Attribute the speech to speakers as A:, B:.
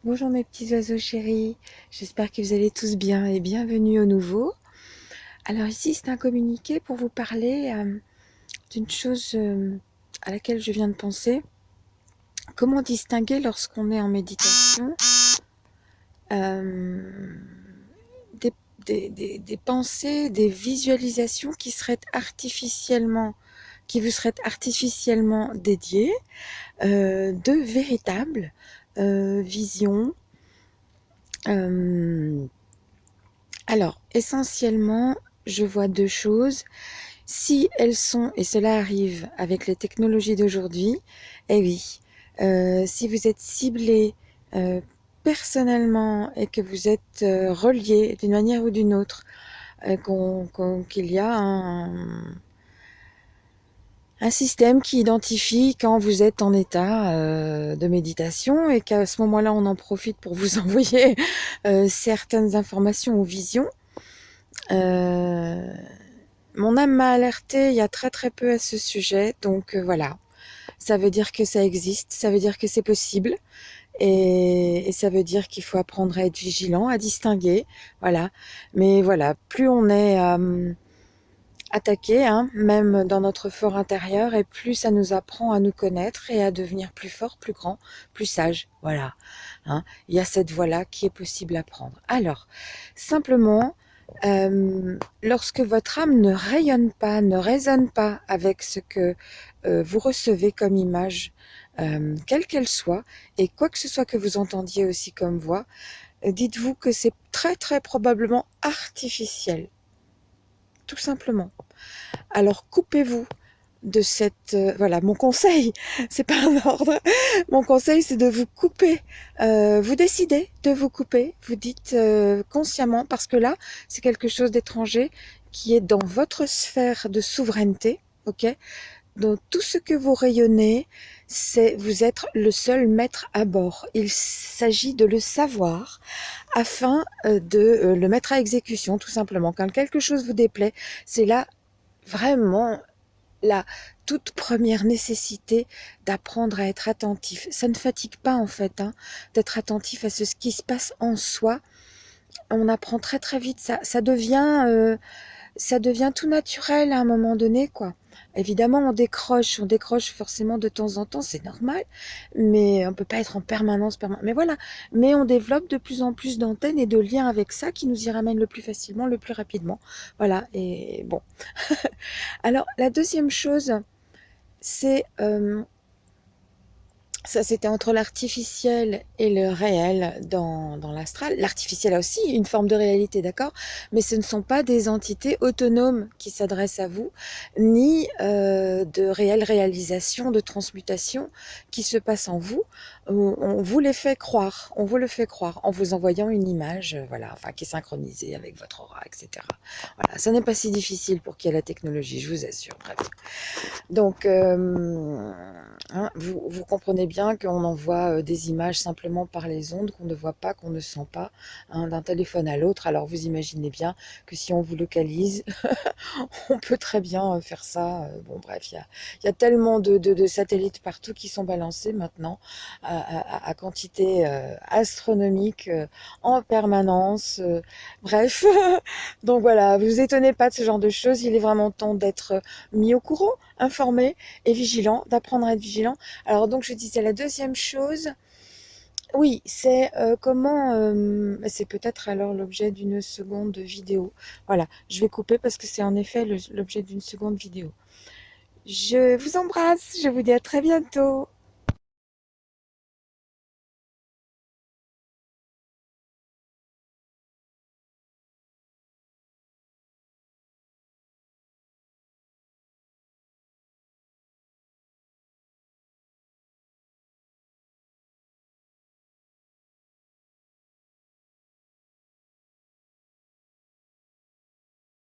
A: Bonjour mes petits oiseaux chéris, j'espère que vous allez tous bien et bienvenue au nouveau. Alors ici c'est un communiqué pour vous parler d'une chose à laquelle je viens de penser. Comment distinguer lorsqu'on est en méditation euh, des, des pensées, des visualisations qui vous seraient artificiellement dédiées, de véritables visions. Alors, essentiellement, je vois deux choses. Si elles sont, et cela arrive avec les technologies d'aujourd'hui, eh oui, si vous êtes ciblé euh, personnellement et que vous êtes relié d'une manière ou d'une autre, qu'il y a un système qui identifie quand vous êtes en état de méditation et qu'à ce moment-là, on en profite pour vous envoyer certaines informations ou visions. Euh, Mon âme m'a alertée il y a très très peu à ce sujet, donc voilà. Ça veut dire que ça existe, ça veut dire que c'est possible, et ça veut dire qu'il faut apprendre à être vigilant, à distinguer, voilà. Mais voilà, plus on est attaqué, hein, même dans notre fort intérieur, et plus ça nous apprend à nous connaître et à devenir plus fort, plus grand, plus sage, voilà. Hein. Il y a cette voie-là qui est possible à prendre. Alors, simplement, lorsque votre âme ne rayonne pas, ne résonne pas avec ce que vous recevez comme image, quelle qu'elle soit, et quoi que ce soit que vous entendiez aussi comme voix, dites-vous que c'est très très probablement artificiel, tout simplement. Alors coupez-vous de cette voilà, mon conseil, c'est pas un ordre, mon conseil c'est de vous couper, vous décidez de vous couper, vous dites consciemment, parce que là c'est quelque chose d'étranger qui est dans votre sphère de souveraineté, ok. Donc tout ce que vous rayonnez, c'est vous êtes le seul maître à bord. Il s'agit de le savoir afin de le mettre à exécution, tout simplement. Quand quelque chose vous déplaît, c'est là vraiment la toute première nécessité d'apprendre à être attentif. Ça ne fatigue pas en fait, hein, d'être attentif à ce qui se passe en soi. On apprend très très vite, ça devient tout naturel à un moment donné, quoi. Évidemment, on décroche forcément de temps en temps, c'est normal, mais on peut pas être en permanence, mais voilà. Mais on développe de plus en plus d'antennes et de liens avec ça qui nous y ramènent le plus facilement, le plus rapidement. Voilà, et bon. Alors, la deuxième chose, c'est ça, c'était entre l'artificiel et le réel dans l'astral. L'artificiel a aussi une forme de réalité, d'accord? Mais ce ne sont pas des entités autonomes qui s'adressent à vous, ni de réelle réalisation, de transmutation qui se passe en vous. On vous les fait croire, on vous le fait croire en vous envoyant une image, voilà, enfin qui est synchronisée avec votre aura, etc. Voilà, ça n'est pas si difficile pour qu'il y ait la technologie, je vous assure. Bref. Donc, hein, vous comprenez bien qu'on envoie des images simplement par les ondes, qu'on ne voit pas, qu'on ne sent pas, hein, d'un téléphone à l'autre. Alors vous imaginez bien que si on vous localise, on peut très bien faire ça. Bon bref, il y a tellement de satellites partout qui sont balancés maintenant à quantité astronomique en permanence. Bref, donc voilà, vous étonnez pas de ce genre de choses. Il est vraiment temps d'être mis au courant, informé et vigilant, d'apprendre à être vigilant. Alors donc je disais la deuxième chose, oui, c'est comment, c'est peut-être alors l'objet d'une seconde vidéo. Voilà, je vais couper parce que c'est en effet l'objet d'une seconde vidéo. Je vous embrasse, je vous dis à très bientôt.